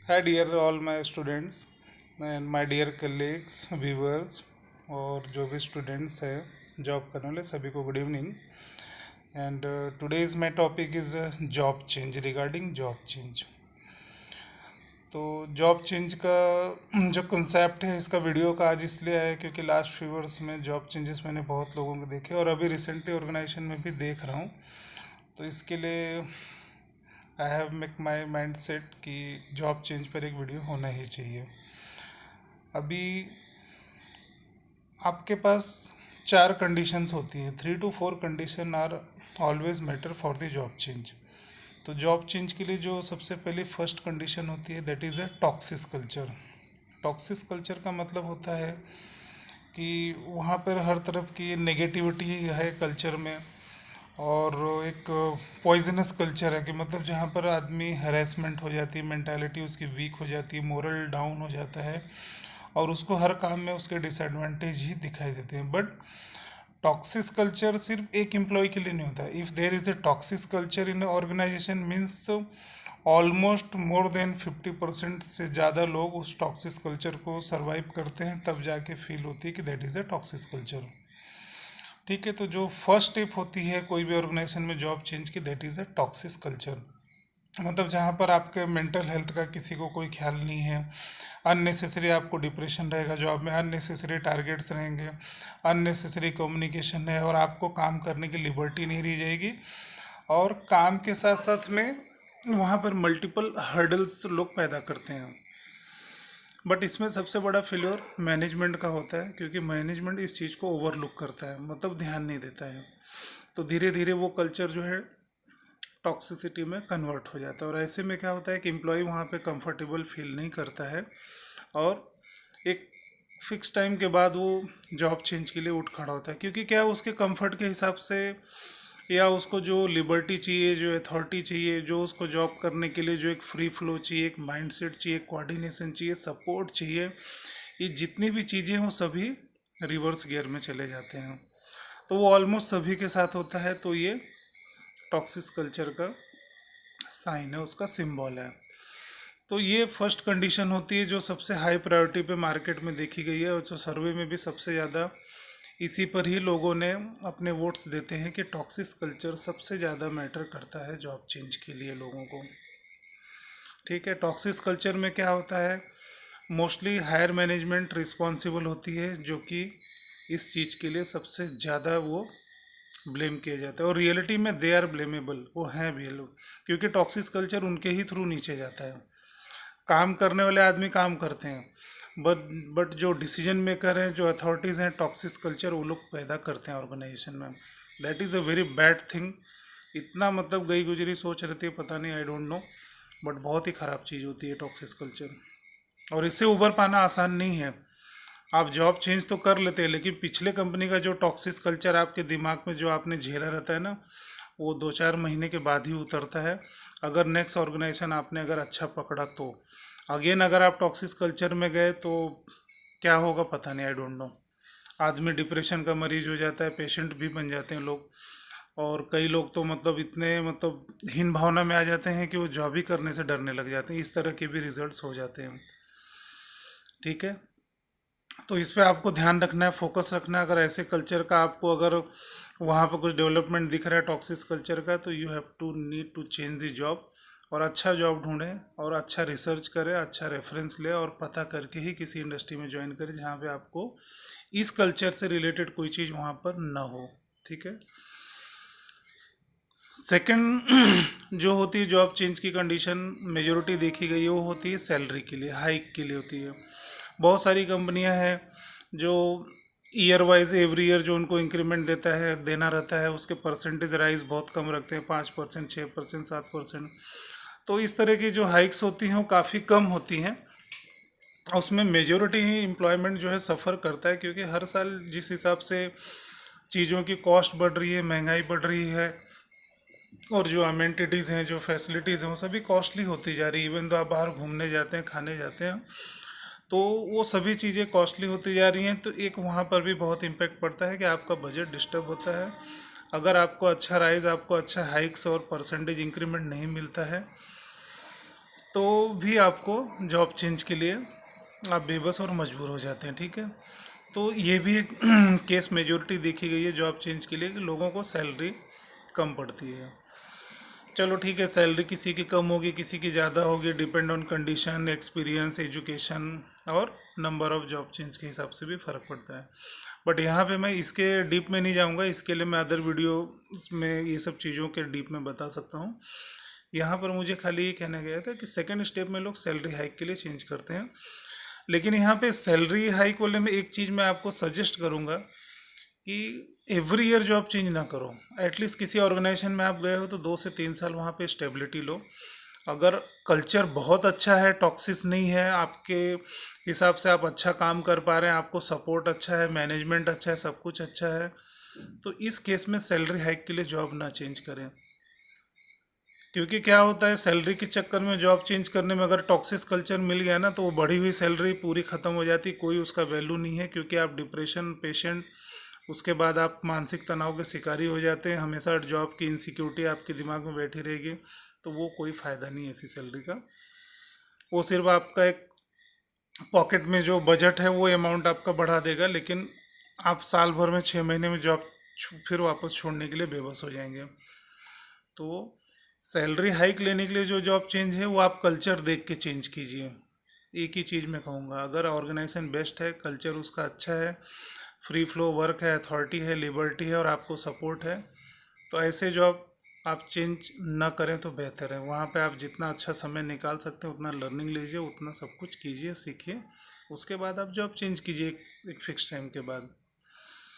Hi dear all my students and my dear colleagues, viewers और जो भी students हैं जॉब करने वाले सभी को good evening. And today's my topic is job change, regarding job change. तो जॉब चेंज का जो कंसेप्ट है इसका वीडियो का आज इसलिए आया क्योंकि लास्ट फ्यू ईयर्स में जॉब चेंजेस मैंने बहुत लोगों को देखे और अभी रिसेंटली ऑर्गेनाइजेशन में भी देख रहा हूँ। तो इसके लिए I have make my mind set कि जॉब चेंज पर एक वीडियो होना ही चाहिए। अभी आपके पास 4 कंडीशंस होती हैं, 3 to 4 condition are always matter for the job change. तो जॉब चेंज के लिए जो सबसे पहली फर्स्ट कंडीशन होती है that is a toxic culture. Toxic culture का मतलब होता है कि वहाँ पर हर तरफ की नेगेटिविटी है कल्चर में, और एक पॉइजनस कल्चर है कि मतलब जहाँ पर आदमी हैरेसमेंट हो जाती है, मेंटालिटी उसकी वीक हो जाती है, मोरल डाउन हो जाता है और उसको हर काम में उसके डिसएडवांटेज ही दिखाई देते हैं। बट टॉक्सिस कल्चर सिर्फ एक एम्प्लॉय के लिए नहीं होता। If there is a toxic culture in organisation means almost more than 50% से ज़्यादा लोग उस टॉक्सिस कल्चर को सर्वाइव करते हैं, तब जाके फील होती है कि that is a toxic culture. ठीक है, तो जो फर्स्ट स्टेप होती है कोई भी ऑर्गेनाइजेशन में जॉब चेंज की, that is a toxic culture. मतलब जहाँ पर आपके मेंटल हेल्थ का किसी को कोई ख्याल नहीं है, अननेसेसरी आपको डिप्रेशन रहेगा जॉब में, अननेसेसरी टारगेट्स रहेंगे, अननेसेसरी कम्युनिकेशन है और आपको काम करने की लिबर्टी नहीं रही जाएगी। और काम के साथ साथ में वहाँ पर मल्टीपल हर्डल्स लोग पैदा करते हैं। बट इसमें सबसे बड़ा फेल्योर मैनेजमेंट का होता है, क्योंकि मैनेजमेंट इस चीज़ को ओवरलुक करता है, मतलब ध्यान नहीं देता है। तो धीरे धीरे वो कल्चर जो है टॉक्सिसिटी में कन्वर्ट हो जाता है और ऐसे में क्या होता है कि एम्प्लॉय वहाँ पे कंफर्टेबल फील नहीं करता है और एक फिक्स टाइम के बाद वो जॉब चेंज के लिए उठ खड़ा होता है, क्योंकि क्या उसके कंफर्ट के हिसाब से या उसको जो लिबर्टी चाहिए, जो अथॉरिटी चाहिए, जो उसको जॉब करने के लिए जो एक फ्री फ्लो चाहिए, एक माइंडसेट चाहिए, कोऑर्डिनेशन चाहिए, सपोर्ट चाहिए, ये जितनी भी चीज़ें हों सभी रिवर्स गियर में चले जाते हैं। तो वो ऑलमोस्ट सभी के साथ होता है। तो ये टॉक्सिस कल्चर का साइन है, उसका सिंबल है। तो ये फर्स्ट कंडीशन होती है जो सबसे हाई प्रायोरिटी पे मार्केट में देखी गई है और जो सर्वे में भी सबसे ज़्यादा इसी पर ही लोगों ने अपने वोट्स देते हैं कि टॉक्सिस कल्चर सबसे ज़्यादा मैटर करता है जॉब चेंज के लिए लोगों को। ठीक है, टॉक्सिस कल्चर में क्या होता है, मोस्टली हायर मैनेजमेंट रिस्पॉन्सिबल होती है, जो कि इस चीज़ के लिए सबसे ज़्यादा वो ब्लेम किया जाता है और रियलिटी में दे आर ब्लेमेबल, वो हैं भी लोग, क्योंकि टॉक्सिस कल्चर उनके ही थ्रू नीचे जाता है। काम करने वाले आदमी काम करते हैं, बट जो डिसीजन मेकर हैं, जो अथॉरिटीज़ हैं, टॉक्सिस कल्चर वो लोग पैदा करते हैं ऑर्गेनाइजेशन में। That is a very bad thing. इतना मतलब गई गुजरी सोच रहती है, पता नहीं, आई डोंट नो, बट बहुत ही ख़राब चीज़ होती है टॉक्सिस कल्चर और इससे उभर पाना आसान नहीं है। आप जॉब चेंज तो कर लेते हैं, लेकिन पिछले कंपनी का जो टॉक्सिस कल्चर आपके दिमाग में जो आपने झेला रहता है ना, वो 2-4 महीने के बाद ही उतरता है। अगर नेक्स्ट ऑर्गेनाइजेशन आपने अगर अच्छा पकड़ा तो। अगेन अगर आप टॉक्सिस कल्चर में गए तो क्या होगा पता नहीं, आई डोंट नो। आदमी डिप्रेशन का मरीज हो जाता है, पेशेंट भी बन जाते हैं लोग, और कई लोग तो मतलब इतने मतलब हीन भावना में आ जाते हैं कि वो जॉब ही करने से डरने लग जाते हैं। इस तरह के भी रिजल्ट्स हो जाते हैं। ठीक है, तो इस पे आपको ध्यान रखना है, फोकस रखना है। अगर ऐसे कल्चर का आपको अगर वहाँ पर कुछ डेवलपमेंट दिख रहा है टॉक्सिस कल्चर का, तो you have to need to change the job और अच्छा जॉब ढूंढें और अच्छा रिसर्च करें, अच्छा रेफरेंस लें और पता करके ही किसी इंडस्ट्री में ज्वाइन करें जहाँ पे आपको इस कल्चर से रिलेटेड कोई चीज़ वहाँ पर ना हो। ठीक है, सेकंड जो होती है जॉब चेंज की कंडीशन मेजोरिटी देखी गई है, वो होती है सैलरी के लिए, हाइक के लिए होती है। बहुत सारी कंपनियां हैं जो ईयर वाइज एवरी ईयर जो उनको इंक्रीमेंट देना रहता है, उसके परसेंटेज राइज बहुत कम रखते हैं, 5%, 6%, 7%। तो इस तरह की जो हाइक्स होती हैं वो काफ़ी कम होती हैं। उसमें मेजोरिटी ही एम्प्लॉयमेंट जो है सफ़र करता है, क्योंकि हर साल जिस हिसाब से चीज़ों की कॉस्ट बढ़ रही है, महंगाई बढ़ रही है और जो अमेनिटीज़ हैं, जो फैसिलिटीज़ हैं, वो सभी कॉस्टली होती जा रही है। इवन तो आप बाहर घूमने जाते हैं, खाने जाते हैं, तो वो सभी चीज़ें कॉस्टली होती जा रही हैं। तो एक वहाँ पर भी बहुत इम्पेक्ट पड़ता है कि आपका बजट डिस्टर्ब होता है। अगर आपको अच्छा राइज, आपको अच्छा हाइक्स और परसेंटेज इंक्रीमेंट नहीं मिलता है, तो भी आपको जॉब चेंज के लिए आप बेबस और मजबूर हो जाते हैं, ठीक है। तो ये भी एक केस मेजोरिटी देखी गई है जॉब चेंज के लिए कि लोगों को सैलरी कम पड़ती है। चलो ठीक है, सैलरी किसी की कम होगी, किसी की ज़्यादा होगी, depend on condition, experience, education और नंबर ऑफ जॉब चेंज के हिसाब से भी फ़र्क पड़ता है। बट यहाँ पे मैं इसके डीप में नहीं जाऊँगा, इसके लिए मैं अदर वीडियो में ये सब चीज़ों के डीप में बता सकता हूँ। यहाँ पर मुझे खाली ये कहना गया था कि सेकेंड स्टेप में लोग सैलरी हाइक के लिए चेंज करते हैं। लेकिन यहाँ पे सैलरी हाइक वाले में एक चीज़ मैं आपको सजेस्ट करूँगा कि एवरी ईयर जॉब चेंज ना करो। एटलीस्ट किसी ऑर्गेनाइजेशन में आप गए हो तो 2 से 3 साल वहाँ पे स्टेबिलिटी लो। अगर कल्चर बहुत अच्छा है, टॉक्सिस नहीं है, आपके हिसाब से आप अच्छा काम कर पा रहे हैं, आपको सपोर्ट अच्छा है, मैनेजमेंट अच्छा है, सब कुछ अच्छा है, तो इस केस में सैलरी हाइक के लिए जॉब ना चेंज करें। क्योंकि क्या होता है, सैलरी के चक्कर में जॉब चेंज करने में अगर टॉक्सिस कल्चर मिल गया ना, तो वो बढ़ी हुई सैलरी पूरी ख़त्म हो जाती, कोई उसका वैल्यू नहीं है, क्योंकि आप डिप्रेशन पेशेंट, उसके बाद आप मानसिक तनाव के शिकारी हो जाते हैं, हमेशा जॉब की इनसिक्योरिटी आपके दिमाग में बैठी रहेगी, तो वो कोई फ़ायदा नहीं है ऐसी सैलरी का। वो सिर्फ आपका एक पॉकेट में जो बजट है वो अमाउंट आपका बढ़ा देगा, लेकिन आप साल भर में 6 महीने में जॉब फिर वापस छोड़ने के लिए बेबस हो जाएंगे। तो सैलरी हाइक लेने के लिए जो जॉब चेंज है वो आप कल्चर देख के चेंज कीजिए। एक ही चीज़ मैं कहूँगा, अगर ऑर्गेनाइजेशन बेस्ट है, कल्चर उसका अच्छा है, फ्री फ्लो वर्क है, अथॉरिटी है, लिबर्टी है और आपको सपोर्ट है, तो ऐसे जॉब आप चेंज ना करें तो बेहतर है। वहाँ पे आप जितना अच्छा समय निकाल सकते हैं उतना लर्निंग लीजिए, उतना सब कुछ कीजिए, सीखिए, उसके बाद आप जॉब चेंज कीजिए एक फिक्स टाइम के बाद।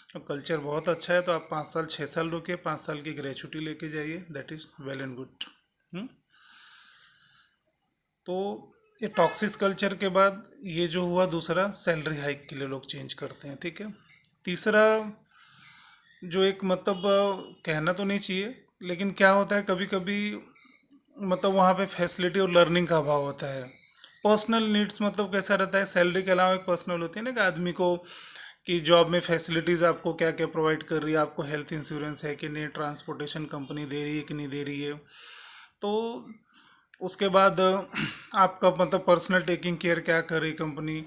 तो कल्चर बहुत अच्छा है तो आप 5 साल 6 साल रुके, 5 साल की ग्रेचुटी लेके जाइए, that is well and good. तो ये टॉक्सिस कल्चर के बाद ये जो हुआ दूसरा, सैलरी हाइक के लिए लोग चेंज करते हैं, ठीक है। तीसरा जो एक मतलब कहना तो नहीं चाहिए, लेकिन क्या होता है कभी कभी, मतलब वहाँ पे फैसिलिटी और लर्निंग का अभाव होता है। पर्सनल नीड्स मतलब कैसा रहता है, सैलरी के अलावा एक पर्सनल होती है ना कि आदमी को, कि जॉब में फैसिलिटीज़ आपको क्या क्या प्रोवाइड कर रही है, आपको हेल्थ इंश्योरेंस है कि नहीं, ट्रांसपोर्टेशन कंपनी दे रही है कि नहीं दे रही है, तो उसके बाद आपका मतलब पर्सनल टेकिंग केयर क्या कर रही कंपनी,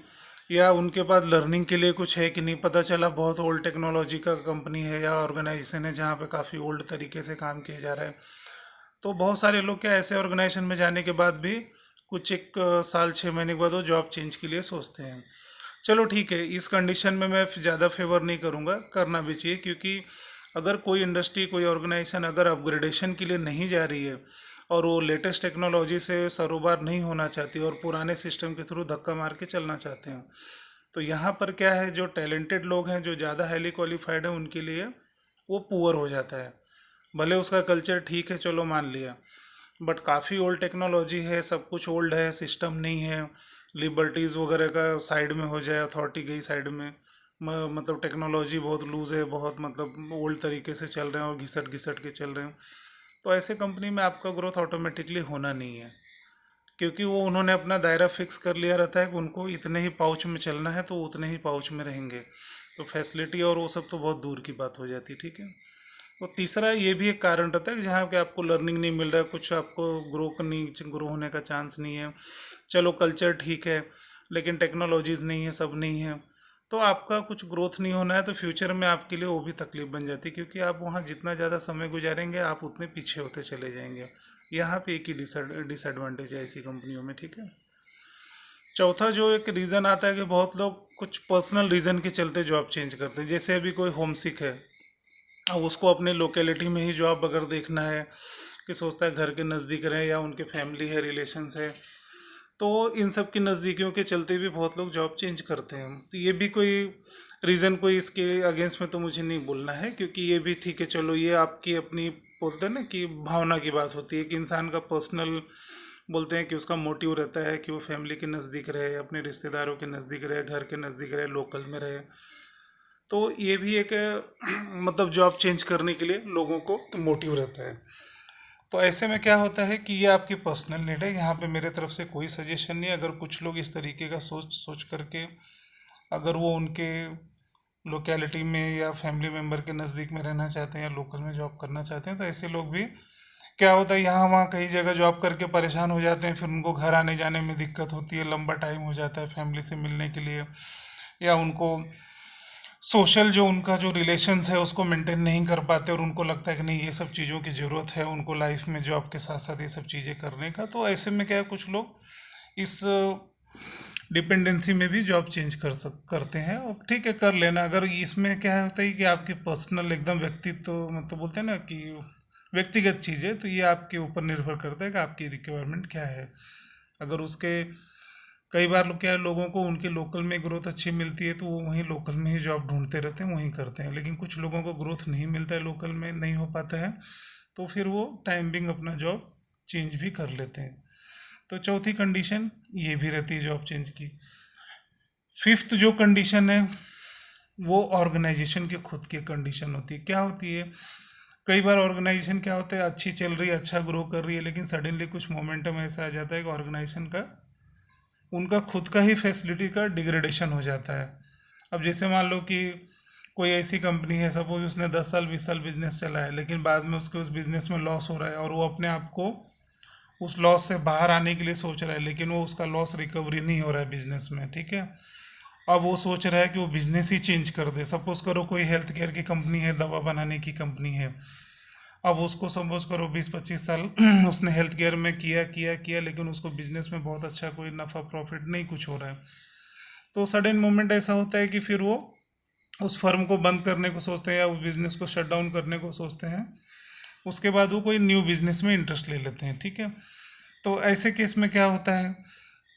या उनके पास लर्निंग के लिए कुछ है कि नहीं। पता चला बहुत ओल्ड टेक्नोलॉजी का कंपनी है या ऑर्गेनाइजेशन है जहाँ पे काफ़ी ओल्ड तरीके से काम किया जा रहा है, तो बहुत सारे लोग क्या ऐसे ऑर्गेनाइजेशन में जाने के बाद भी कुछ एक साल 6 महीने के बाद वो जॉब चेंज के लिए सोचते हैं। चलो ठीक है, इस कंडीशन में मैं ज़्यादा फेवर नहीं करूँगा, करना भी चाहिए, क्योंकि अगर कोई इंडस्ट्री कोई ऑर्गेनाइजेशन अगर अपग्रेडेशन के लिए नहीं जा रही है और वो लेटेस्ट टेक्नोलॉजी से सरोबार नहीं होना चाहती और पुराने सिस्टम के थ्रू धक्का मार के चलना चाहते हैं, तो यहाँ पर क्या है, जो टैलेंटेड लोग हैं, जो ज़्यादा हाईली क्वालिफाइड हैं, उनके लिए वो पुअर हो जाता है। भले उसका कल्चर ठीक है, चलो मान लिया, बट काफ़ी ओल्ड टेक्नोलॉजी है, सब कुछ ओल्ड है, सिस्टम नहीं है, लिबर्टीज़ वगैरह का साइड में हो जाए, अथॉरिटी गई साइड में, मतलब टेक्नोलॉजी बहुत लूज़ है, बहुत मतलब ओल्ड तरीके से चल रहे हैं और घिसट घिसट के चल रहे हैं, तो ऐसे कंपनी में आपका ग्रोथ ऑटोमेटिकली होना नहीं है, क्योंकि वो उन्होंने अपना दायरा फिक्स कर लिया रहता है कि उनको इतने ही पाउच में चलना है, तो उतने ही पाउच में रहेंगे, तो फैसिलिटी और वो सब तो बहुत दूर की बात हो जाती है, ठीक है। तो तीसरा ये भी एक कारण रहता है कि जहाँ पे आपको लर्निंग नहीं मिल रहा है, कुछ आपको ग्रो होने का चांस नहीं है। चलो कल्चर ठीक है, लेकिन टेक्नोलॉजीज़ नहीं है, सब नहीं है, तो आपका कुछ ग्रोथ नहीं होना है, तो फ्यूचर में आपके लिए वो भी तकलीफ बन जाती है, क्योंकि आप वहाँ जितना ज़्यादा समय गुजारेंगे आप उतने पीछे होते चले जाएंगे। यहाँ पे एक ही डिसएडवांटेज है ऐसी कंपनियों में, ठीक है। चौथा जो एक रीज़न आता है कि बहुत लोग कुछ पर्सनल रीज़न के चलते जॉब चेंज करते हैं, जैसे अभी कोई होम सिक है, अब उसको अपने लोकेलिटी में ही जॉब अगर देखना है, कि सोचता है घर के नज़दीक रहे, या उनके फैमिली है, रिलेशंस है, तो इन सब की नज़दीकियों के चलते भी बहुत लोग जॉब चेंज करते हैं। तो ये भी कोई रीज़न, कोई इसके अगेंस्ट में तो मुझे नहीं बोलना है, क्योंकि ये भी ठीक है, चलो ये आपकी अपनी, बोलते हैं ना कि भावना की बात होती है, कि इंसान का पर्सनल, बोलते हैं कि उसका मोटिव रहता है कि वो फैमिली के नज़दीक रहे, अपने रिश्तेदारों के नज़दीक रहे, घर के नज़दीक रहे, लोकल में रहे, तो ये भी एक मतलब जॉब चेंज करने के लिए लोगों को मोटिव रहता है। तो ऐसे में क्या होता है कि ये आपकी पर्सनल नीड है, यहाँ पे मेरे तरफ से कोई सजेशन नहीं है। अगर कुछ लोग इस तरीके का सोच सोच करके, अगर वो उनके लोकेलिटी में या फैमिली मेम्बर के नज़दीक में रहना चाहते हैं या लोकल में जॉब करना चाहते हैं, तो ऐसे लोग भी क्या होता है, यहाँ वहाँ कई जगह जॉब करके परेशान हो जाते हैं, फिर उनको घर आने जाने में दिक्कत होती है, लंबा टाइम हो जाता है फैमिली से मिलने के लिए, या उनको सोशल जो उनका जो रिलेशंस है उसको मेंटेन नहीं कर पाते, और उनको लगता है कि नहीं ये सब चीज़ों की ज़रूरत है उनको लाइफ में जॉब के साथ साथ ये सब चीज़ें करने का। तो ऐसे में क्या है, कुछ लोग इस डिपेंडेंसी में भी जॉब चेंज करते हैं, और ठीक है कर लेना। अगर इसमें क्या होता है कि आपकी पर्सनल एकदम व्यक्तित्व, मतलब बोलते हैं ना कि व्यक्तिगत चीज़ है, तो ये आपके ऊपर निर्भर करता है कि आपकी रिक्वायरमेंट क्या है। अगर उसके कई बार लोग क्या है, लोगों को उनके लोकल में ग्रोथ अच्छी मिलती है तो वो वहीं लोकल में ही जॉब ढूंढते रहते हैं, वहीं करते हैं। लेकिन कुछ लोगों को ग्रोथ नहीं मिलता है, लोकल में नहीं हो पाता है, तो फिर वो टाइम बिंग अपना जॉब चेंज भी कर लेते हैं। तो चौथी कंडीशन ये भी रहती है जॉब चेंज की। फिफ्थ जो कंडीशन है वो ऑर्गेनाइजेशन की खुद की कंडीशन होती है। क्या होती है, कई बार ऑर्गेनाइजेशन क्या होता है, अच्छी चल रही है, अच्छा ग्रो कर रही है, लेकिन सडनली कुछ मोमेंटम ऐसा आ जाता है कि ऑर्गेनाइजेशन का उनका खुद का ही फैसिलिटी का डिग्रेडेशन हो जाता है। अब जैसे मान लो कि कोई ऐसी कंपनी है, सपोज उसने 10 साल 20 साल बिजनेस चला है, लेकिन बाद में उसके उस बिजनेस में लॉस हो रहा है, और वो अपने आप को उस लॉस से बाहर आने के लिए सोच रहा है, लेकिन वो उसका लॉस रिकवरी नहीं हो रहा है बिजनेस में, ठीक है। अब वो सोच रहा है कि वो बिजनेस ही चेंज कर दे। सपोज करो कोई हेल्थ केयर की कंपनी है, दवा बनाने की कंपनी है। अब उसको सपोज करो 20-25 साल उसने हेल्थ केयर में किया किया किया, लेकिन उसको बिजनेस में बहुत अच्छा कोई नफ़ा प्रॉफिट नहीं कुछ हो रहा है। तो सडन मोमेंट ऐसा होता है कि फिर वो उस फर्म को बंद करने को सोचते हैं, या उस बिजनेस को शट डाउन करने को सोचते हैं। उसके बाद वो कोई न्यू बिजनेस में इंटरेस्ट ले लेते हैं, ठीक है। तो ऐसे केस में क्या होता है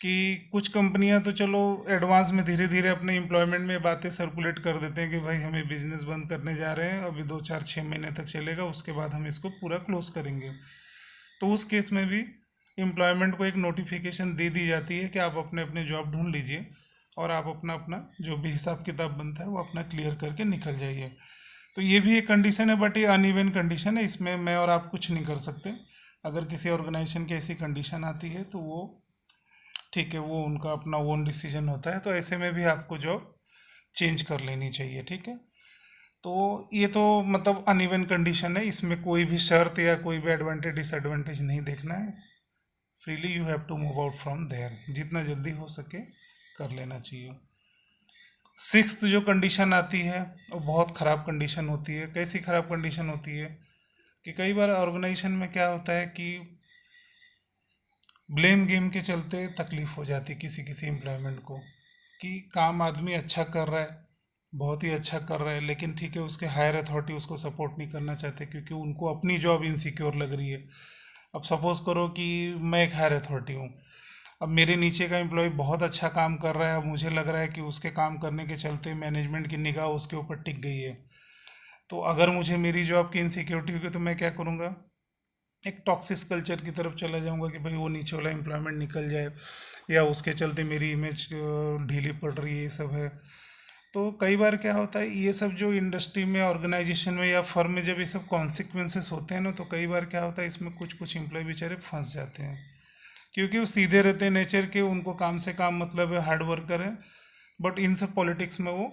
कि कुछ कंपनियां तो चलो एडवांस में धीरे धीरे अपने एम्प्लॉयमेंट में बातें सर्कुलेट कर देते हैं कि भाई हमें बिजनेस बंद करने जा रहे हैं, अभी 2 4 6 महीने तक चलेगा, उसके बाद हम इसको पूरा क्लोज करेंगे। तो उस केस में भी एम्प्लॉयमेंट को एक नोटिफिकेशन दे दी जाती है कि आप अपने अपने जॉब ढूंढ लीजिए, और आप अपना अपना जो भी हिसाब किताब बनता है वो अपना क्लियर करके निकल जाइए। तो ये भी एक कंडीशन है, बट ये अनइवन कंडीशन है, इसमें मैं और आप कुछ नहीं कर सकते। अगर किसी ऑर्गेनाइजेशन की ऐसी कंडीशन आती है तो वो ठीक है, वो उनका अपना ओन डिसीजन होता है। तो ऐसे में भी आपको जॉब चेंज कर लेनी चाहिए, ठीक है। तो ये तो मतलब अनइवन कंडीशन है, इसमें कोई भी शर्त या कोई भी एडवांटेज डिसएडवांटेज नहीं देखना है। Freely you have to move out from there, जितना जल्दी हो सके कर लेना चाहिए। सिक्स्थ जो कंडीशन आती है वो बहुत ख़राब कंडीशन होती है। कैसी ख़राब कंडीशन होती है कि कई बार ऑर्गेनाइजेशन में क्या होता है कि ब्लेम गेम के चलते तकलीफ हो जाती है किसी किसी एम्प्लॉयमेंट को, कि काम आदमी अच्छा कर रहा है, बहुत ही अच्छा कर रहा है, लेकिन ठीक है उसके हायर अथॉरिटी उसको सपोर्ट नहीं करना चाहते क्योंकि उनको अपनी जॉब इनसिक्योर लग रही है। अब सपोज़ करो कि मैं एक हायर अथॉरिटी हूँ, अब मेरे नीचे का एम्प्लॉय बहुत अच्छा काम कर रहा है, अब मुझे लग रहा है कि उसके काम करने के चलते मैनेजमेंट की निगाह उसके ऊपर टिक गई है। तो अगर मुझे मेरी जॉब की इनसिक्योरिटी होगी तो मैं क्या करूँगा, एक टॉक्सिस कल्चर की तरफ चला जाऊंगा कि भाई वो नीचे वाला एम्प्लॉयमेंट निकल जाए, या उसके चलते मेरी इमेज ढीली पड़ रही है, ये सब है। तो कई बार क्या होता है, ये सब जो इंडस्ट्री में ऑर्गेनाइजेशन में या फर्म में जब ये सब कॉन्सिक्वेंसेस होते हैं ना, तो कई बार क्या होता है इसमें कुछ कुछ एम्प्लॉय बेचारे फंस जाते हैं, क्योंकि वो सीधे रहते हैं नेचर के, उनको काम से काम मतलब है, हार्ड वर्कर है, बट इन सब पॉलिटिक्स में वो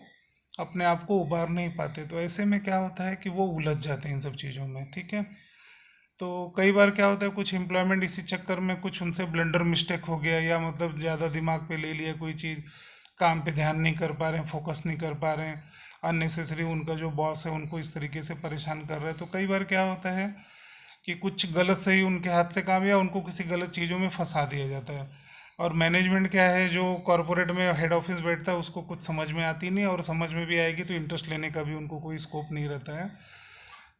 अपने आप को उबार नहीं पाते। तो ऐसे में क्या होता है कि वो उलझ जाते हैं इन सब चीज़ों में, ठीक है। तो कई बार क्या होता है कुछ एम्प्लॉयमेंट इसी चक्कर में कुछ उनसे ब्लंडर मिस्टेक हो गया, या मतलब ज़्यादा दिमाग पे ले लिया कोई चीज़, काम पे ध्यान नहीं कर पा रहे हैं, फोकस नहीं कर पा रहे हैं, अननेसेसरी उनका जो बॉस है उनको इस तरीके से परेशान कर रहा है। तो कई बार क्या होता है कि कुछ गलत सही उनके हाथ से काम, या उनको किसी गलत चीज़ों में फंसा दिया जाता है। और मैनेजमेंट क्या है, जो कॉरपोरेट में हेड ऑफिस बैठता है उसको कुछ समझ में आती नहीं, और समझ में भी आएगी तो इंटरेस्ट लेने का भी उनको कोई स्कोप नहीं रहता है।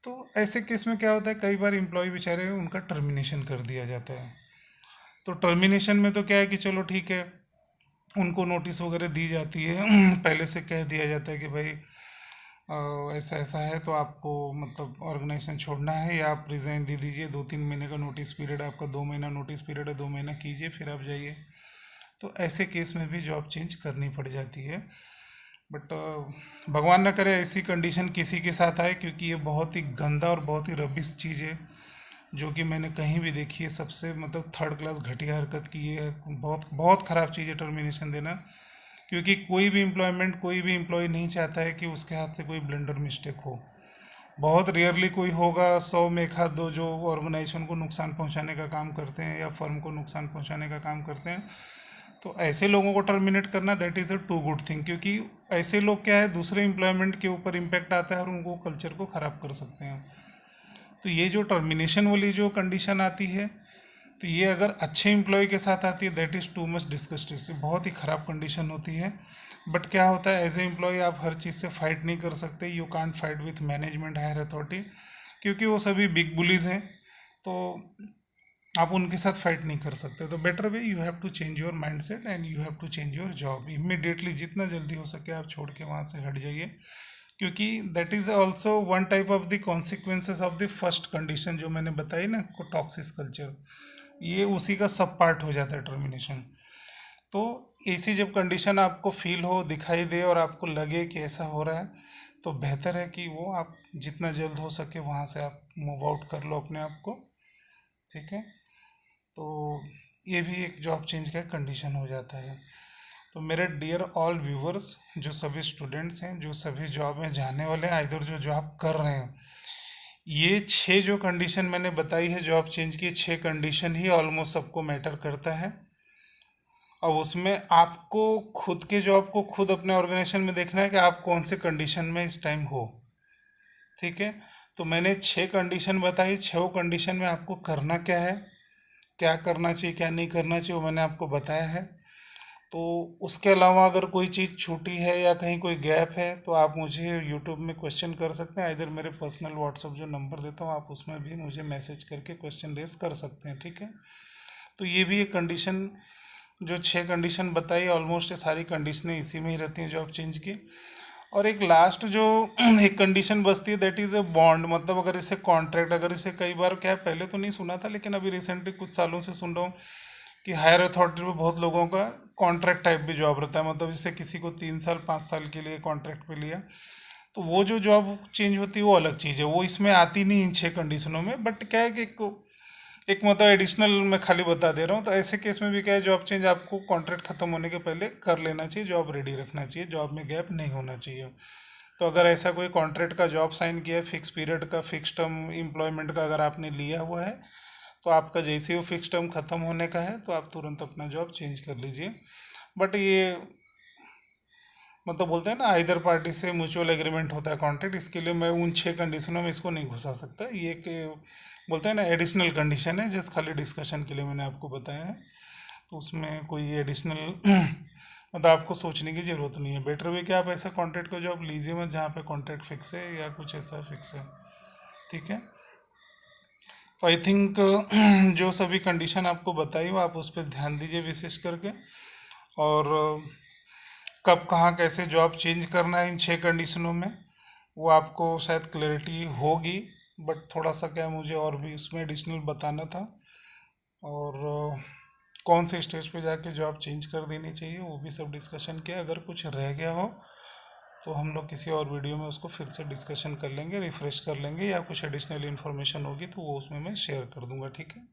तो ऐसे केस में क्या होता है, कई बार एम्प्लॉय बेचारे उनका टर्मिनेशन कर दिया जाता है। तो टर्मिनेशन में तो क्या है कि चलो ठीक है, उनको नोटिस वगैरह दी जाती है पहले से कह दिया जाता है कि भाई ऐसा ऐसा है, तो आपको मतलब ऑर्गेनाइजेशन छोड़ना है, या आप रिज़ाइन दे दीजिए, 2 3 महीने का नोटिस पीरियड, आपका 2 महीना नोटिस पीरियड है, 2 महीना कीजिए फिर आप जाइए। तो ऐसे केस में भी जॉब चेंज करनी पड़ जाती है। बट भगवान ना करे ऐसी कंडीशन किसी के साथ आए, क्योंकि ये बहुत ही गंदा और बहुत ही रबिश चीज़ है जो कि मैंने कहीं भी देखी है। सबसे मतलब थर्ड क्लास घटिया हरकत की है, बहुत बहुत ख़राब चीज़ है टर्मिनेशन देना। क्योंकि कोई भी एम्प्लॉयमेंट कोई भी एम्प्लॉय नहीं चाहता है कि उसके हाथ से कोई ब्लंडर मिस्टेक हो। बहुत रेयरली कोई होगा, 100 में एक आध दो जो ऑर्गेनाइजेशन को नुकसान पहुंचाने का काम करते हैं या फर्म को नुकसान पहुंचाने का काम करते हैं। तो ऐसे लोगों को टर्मिनेट करना that is a too good thing, क्योंकि ऐसे लोग क्या है, दूसरे एम्प्लॉयमेंट के ऊपर इम्पेक्ट आता है और उनको कल्चर को ख़राब कर सकते हैं। तो ये जो टर्मिनेशन वाली जो कंडीशन आती है, तो ये अगर अच्छे एम्प्लॉय के साथ आती है दैट इज़ टू मच डिस्कस्टिस, बहुत ही ख़राब कंडीशन होती है। बट क्या होता है, एज ए एम्प्लॉय आप हर चीज़ से फाइट नहीं कर सकते, you can't fight with management, higher authority, क्योंकि वो सभी बिग बुलीज हैं। तो आप उनके साथ फाइट नहीं कर सकते। तो better way, you have to change your mind set and you have to change your job immediately, जितना जल्दी हो सके आप छोड़ के वहाँ से हट जाइए, क्योंकि that is also one type of the consequences of the first condition जो मैंने बताई ना, टॉक्सिस कल्चर, ये उसी का सब पार्ट हो जाता है टर्मिनेशन। तो ऐसी जब कंडीशन आपको फील हो, दिखाई दे और आपको लगे कि ऐसा हो रहा है, तो बेहतर है कि वो आप जितना जल्द हो सके वहाँ से आप मूव आउट कर लो अपने आप को। ठीक है, तो ये भी एक जॉब चेंज का कंडीशन हो जाता है। तो मेरे डियर ऑल व्यूवर्स, जो सभी स्टूडेंट्स हैं, जो सभी जॉब में जाने वाले हैं, इधर जो जॉब कर रहे हैं, ये 6 जो कंडीशन मैंने बताई है जॉब चेंज की, 6 कंडीशन ही ऑलमोस्ट सबको मैटर करता है। अब उसमें आपको खुद के जॉब को खुद अपने ऑर्गेनाइजेशन में देखना है कि आप कौन से कंडीशन में इस टाइम हो। ठीक है, तो मैंने 6 कंडीशन बताई, 6 कंडीशन में आपको करना क्या है, क्या करना चाहिए क्या नहीं करना चाहिए, वो मैंने आपको बताया है। तो उसके अलावा अगर कोई चीज़ छूटी है या कहीं कोई गैप है तो आप मुझे यूट्यूब में क्वेश्चन कर सकते हैं, इधर मेरे पर्सनल व्हाट्सअप जो नंबर देता हूँ आप उसमें भी मुझे मैसेज करके क्वेश्चन रेस कर सकते हैं। ठीक है, तो ये भी एक कंडीशन, जो 6 कंडीशन बताई ऑलमोस्ट ये सारी कंडीशनें इसी में ही रहती हैं जॉब चेंज की। और एक लास्ट जो एक कंडीशन बचती है दैट इज़ ए बॉन्ड, मतलब अगर इसे कॉन्ट्रैक्ट, अगर इसे कई बार, क्या है, पहले तो नहीं सुना था लेकिन अभी रिसेंटली कुछ सालों से सुन रहा हूँ कि हायर अथॉरिटी पे बहुत लोगों का कॉन्ट्रैक्ट टाइप भी जॉब रहता है, मतलब जैसे किसी को 3 साल 5 साल के लिए कॉन्ट्रैक्ट पे लिया, तो वो जो जॉब चेंज होती है वो अलग चीज़ है, वो इसमें आती नहीं इन 6 कंडीशनों में। बट क्या है कि एक मतलब एडिशनल मैं खाली बता दे रहा हूँ। तो ऐसे केस में भी क्या है, जॉब चेंज आपको कॉन्ट्रैक्ट खत्म होने के पहले कर लेना चाहिए, जॉब रेडी रखना चाहिए, जॉब में गैप नहीं होना चाहिए। तो अगर ऐसा कोई कॉन्ट्रैक्ट का जॉब साइन किया है, फिक्स पीरियड का, फिक्स टर्म एम्प्लॉयमेंट का अगर आपने लिया हुआ है, तो आपका जैसे ही वो फिक्स टर्म ख़त्म होने का है तो आप तुरंत अपना जॉब चेंज कर लीजिए। बट ये मतलब बोलते हैं ना, इधर पार्टी से म्यूचुअल एग्रीमेंट होता है कॉन्ट्रैक्ट, इसके लिए मैं उन 6 कंडीशनों में इसको नहीं घुसा सकता। ये एक बोलते हैं ना एडिशनल कंडीशन है, जस्ट खाली डिस्कशन के लिए मैंने आपको बताया है। तो उसमें कोई एडिशनल मतलब आपको सोचने की ज़रूरत नहीं है। बेटर वे कि आप ऐसा कॉन्ट्रैक्ट का जॉब लीजिए मत जहाँ पे कॉन्ट्रैक्ट फिक्स है या कुछ ऐसा फिक्स है। ठीक है, तो आई थिंक जो सभी कंडीशन आपको बताई हो आप उस पर ध्यान दीजिए विशेष करके। और कब कहाँ कैसे जॉब चेंज करना है इन 6 कंडीशनों में, वो आपको शायद क्लैरिटी होगी। बट थोड़ा सा क्या मुझे और भी उसमें एडिशनल बताना था। और कौन से स्टेज पे जाके जॉब चेंज कर देनी चाहिए वो भी सब डिस्कशन किया। अगर कुछ रह गया हो तो हम लोग किसी और वीडियो में उसको फिर से डिस्कशन कर लेंगे, रिफ्रेश कर लेंगे, या कुछ एडिशनल इन्फॉर्मेशन होगी तो वो उसमें मैं शेयर कर दूंगा। ठीक है,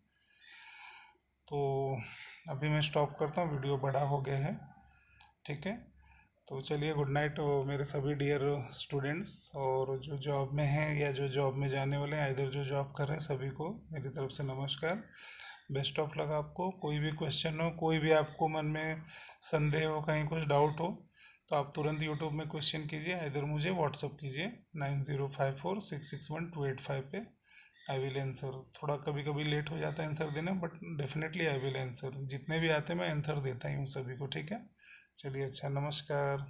तो अभी मैं स्टॉप करता हूँ, वीडियो बड़ा हो गया है। ठीक है, तो चलिए, गुड नाइट मेरे सभी डियर स्टूडेंट्स, और जो जॉब में हैं या जो जॉब में जाने वाले हैं, इधर जो जॉब कर रहे हैं, सभी को मेरी तरफ से नमस्कार। बेस्ट ऑफ लक आपको। कोई भी क्वेश्चन हो, कोई भी आपको मन में संदेह हो, कहीं कुछ डाउट हो, तो आप तुरंत यूट्यूब में क्वेश्चन कीजिए, इधर मुझे व्हाट्सअप कीजिए 9054661285 पे। I will answer. थोड़ा कभी कभी लेट हो जाता है आंसर देने, but definitely I will answer. जितने भी आते हैं मैं आंसर देता ही हूँ सभी को। ठीक है, चलिए, अच्छा, नमस्कार।